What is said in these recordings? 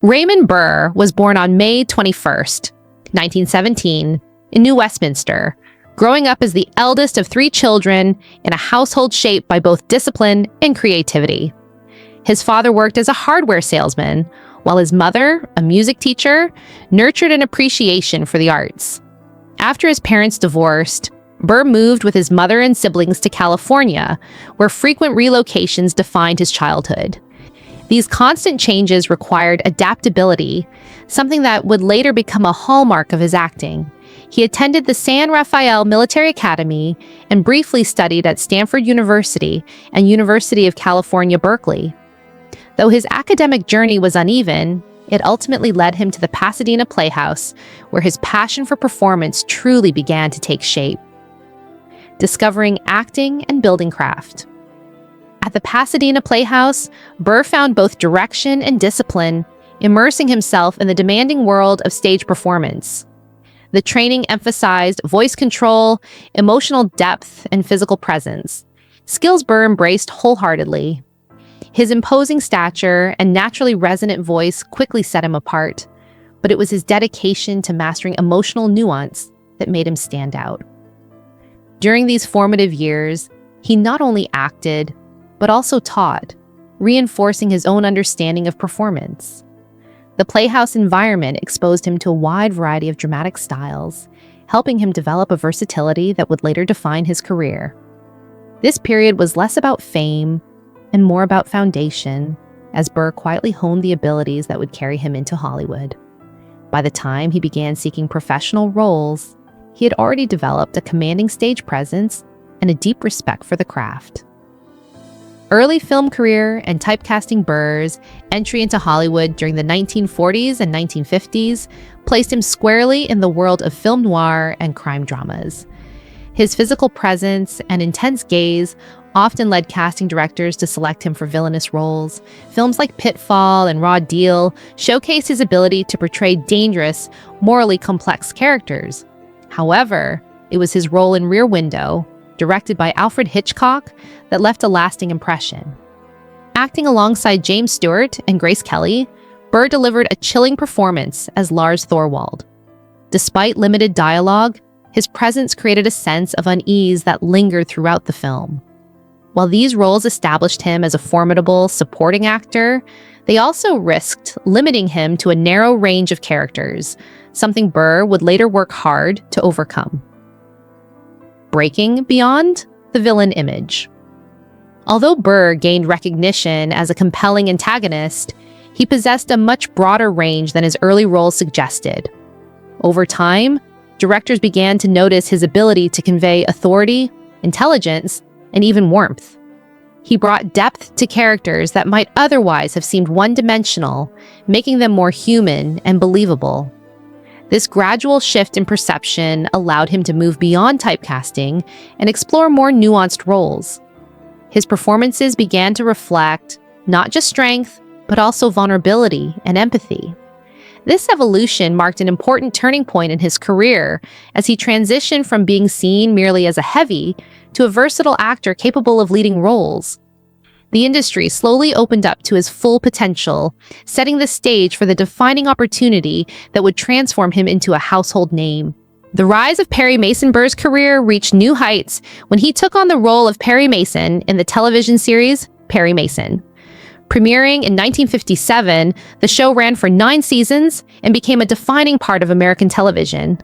Raymond Burr was born on May 21st, 1917, in New Westminster, growing up as the eldest of three children in a household shaped by both discipline and creativity. His father worked as a hardware salesman, while his mother, a music teacher, nurtured an appreciation for the arts. After his parents divorced, Burr moved with his mother and siblings to California, where frequent relocations defined his childhood. These constant changes required adaptability, something that would later become a hallmark of his acting. He attended the San Rafael Military Academy and briefly studied at Stanford University and University of California, Berkeley. Though his academic journey was uneven, it ultimately led him to the Pasadena Playhouse, where his passion for performance truly began to take shape. Discovering acting and building craft. At the Pasadena Playhouse, Burr found both direction and discipline, immersing himself in the demanding world of stage performance. The training emphasized voice control, emotional depth, and physical presence, skills Burr embraced wholeheartedly. His imposing stature and naturally resonant voice quickly set him apart, but it was his dedication to mastering emotional nuance that made him stand out. During these formative years, he not only acted, but also taught, reinforcing his own understanding of performance. The Playhouse environment exposed him to a wide variety of dramatic styles, helping him develop a versatility that would later define his career. This period was less about fame and more about foundation, as Burr quietly honed the abilities that would carry him into Hollywood. By the time he began seeking professional roles, he had already developed a commanding stage presence and a deep respect for the craft. Early film career and typecasting Burr's entry into Hollywood during the 1940s and 1950s placed him squarely in the world of film noir and crime dramas. His physical presence and intense gaze often led casting directors to select him for villainous roles. Films like Pitfall and Raw Deal showcased his ability to portray dangerous, morally complex characters. However, it was his role in Rear Window, directed by Alfred Hitchcock, that left a lasting impression. Acting alongside James Stewart and Grace Kelly, Burr delivered a chilling performance as Lars Thorwald. Despite limited dialogue, his presence created a sense of unease that lingered throughout the film. While these roles established him as a formidable supporting actor, they also risked limiting him to a narrow range of characters, something Burr would later work hard to overcome. Breaking beyond the villain image. Although Burr gained recognition as a compelling antagonist, he possessed a much broader range than his early roles suggested. Over time, directors began to notice his ability to convey authority, intelligence, and even warmth. He brought depth to characters that might otherwise have seemed one-dimensional, making them more human and believable. This gradual shift in perception allowed him to move beyond typecasting and explore more nuanced roles. His performances began to reflect not just strength, but also vulnerability and empathy. This evolution marked an important turning point in his career as he transitioned from being seen merely as a heavy to a versatile actor capable of leading roles. The industry slowly opened up to his full potential, setting the stage for the defining opportunity that would transform him into a household name. The rise of Perry Mason Burr's career reached new heights when he took on the role of Perry Mason in the television series Perry Mason. Premiering in 1957, the show ran for 9 seasons and became a defining part of American television.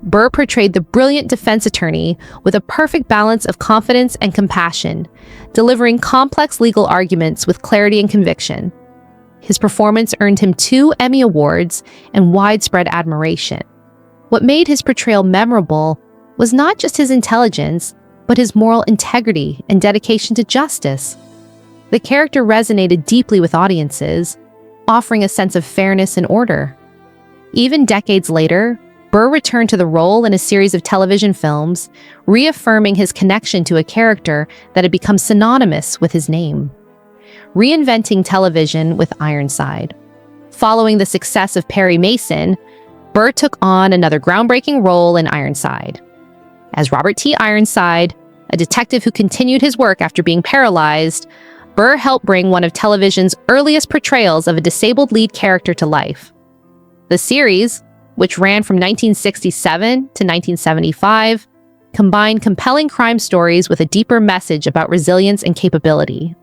Burr portrayed the brilliant defense attorney with a perfect balance of confidence and compassion, delivering complex legal arguments with clarity and conviction. His performance earned him 2 Emmy Awards and widespread admiration. What made his portrayal memorable was not just his intelligence, but his moral integrity and dedication to justice. The character resonated deeply with audiences, offering a sense of fairness and order. Even decades later, Burr returned to the role in a series of television films, reaffirming his connection to a character that had become synonymous with his name. Reinventing television with Ironside. Following the success of Perry Mason, Burr took on another groundbreaking role in Ironside. As Robert T. Ironside, a detective who continued his work after being paralyzed, Burr helped bring one of television's earliest portrayals of a disabled lead character to life. The series, which ran from 1967 to 1975, combined compelling crime stories with a deeper message about resilience and capability.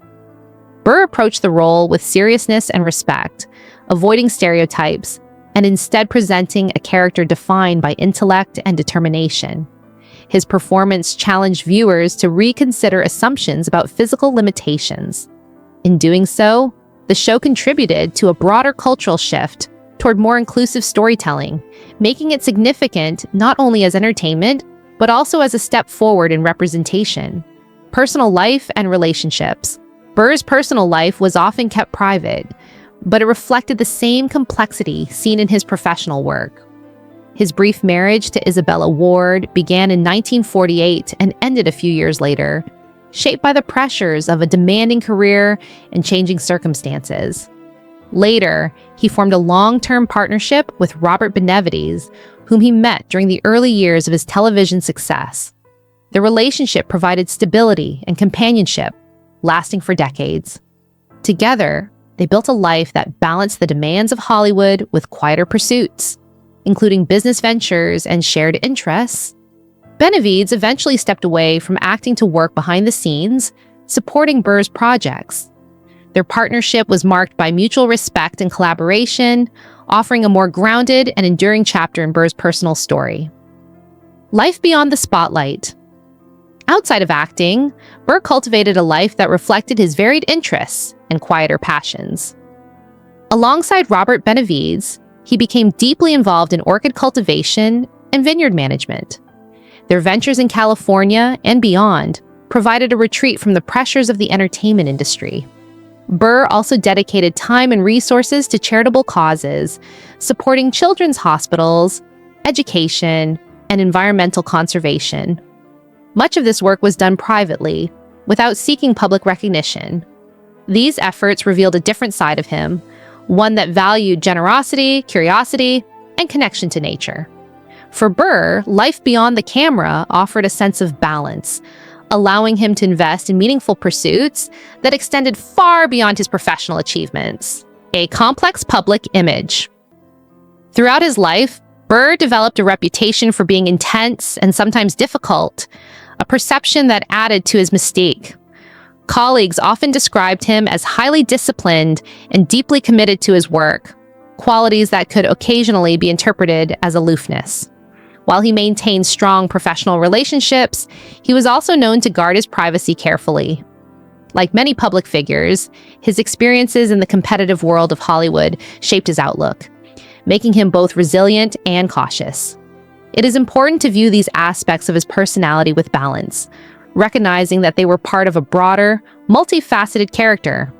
Burr approached the role with seriousness and respect, avoiding stereotypes, and instead presenting a character defined by intellect and determination. His performance challenged viewers to reconsider assumptions about physical limitations. In doing so, the show contributed to a broader cultural shift toward more inclusive storytelling, making it significant not only as entertainment, but also as a step forward in representation. Personal life and relationships. Burr's personal life was often kept private, but it reflected the same complexity seen in his professional work. His brief marriage to Isabella Ward began in 1948 and ended a few years later, shaped by the pressures of a demanding career and changing circumstances. Later, he formed a long-term partnership with Robert Benavides, whom he met during the early years of his television success. The relationship provided stability and companionship, lasting for decades. Together, they built a life that balanced the demands of Hollywood with quieter pursuits, including business ventures and shared interests. Benavides eventually stepped away from acting to work behind the scenes, supporting Burr's projects. Their partnership was marked by mutual respect and collaboration, offering a more grounded and enduring chapter in Burr's personal story. Life beyond the spotlight. Outside of acting, Burr cultivated a life that reflected his varied interests and quieter passions. Alongside Robert Benavides, he became deeply involved in orchid cultivation and vineyard management. Their ventures in California and beyond provided a retreat from the pressures of the entertainment industry. Burr also dedicated time and resources to charitable causes, supporting children's hospitals, education, and environmental conservation. Much of this work was done privately, without seeking public recognition. These efforts revealed a different side of him, one that valued generosity, curiosity, and connection to nature. For Burr, life beyond the camera offered a sense of balance, allowing him to invest in meaningful pursuits that extended far beyond his professional achievements. A complex public image. Throughout his life, Burr developed a reputation for being intense and sometimes difficult, a perception that added to his mystique. Colleagues often described him as highly disciplined and deeply committed to his work, qualities that could occasionally be interpreted as aloofness. While he maintained strong professional relationships, he was also known to guard his privacy carefully. Like many public figures, his experiences in the competitive world of Hollywood shaped his outlook, making him both resilient and cautious. It is important to view these aspects of his personality with balance, recognizing that they were part of a broader, multifaceted character.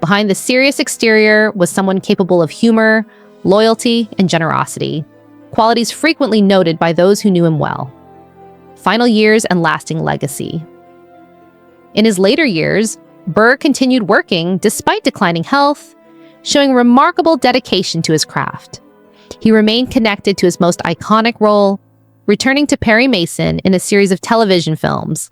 Behind the serious exterior was someone capable of humor, loyalty, and generosity, qualities frequently noted by those who knew him well. Final years and lasting legacy. In his later years, Burr continued working despite declining health, showing remarkable dedication to his craft. He remained connected to his most iconic role, returning to Perry Mason in a series of television films.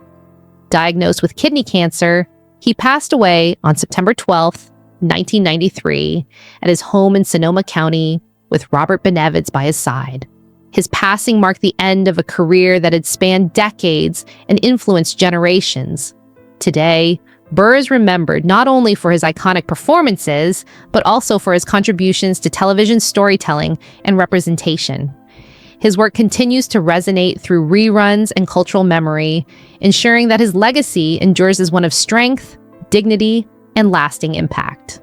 Diagnosed with kidney cancer, he passed away on September 12, 1993, at his home in Sonoma County, with Robert Benavides by his side. His passing marked the end of a career that had spanned decades and influenced generations. Today, Burr is remembered not only for his iconic performances, but also for his contributions to television storytelling and representation. His work continues to resonate through reruns and cultural memory, ensuring that his legacy endures as one of strength, dignity, and lasting impact.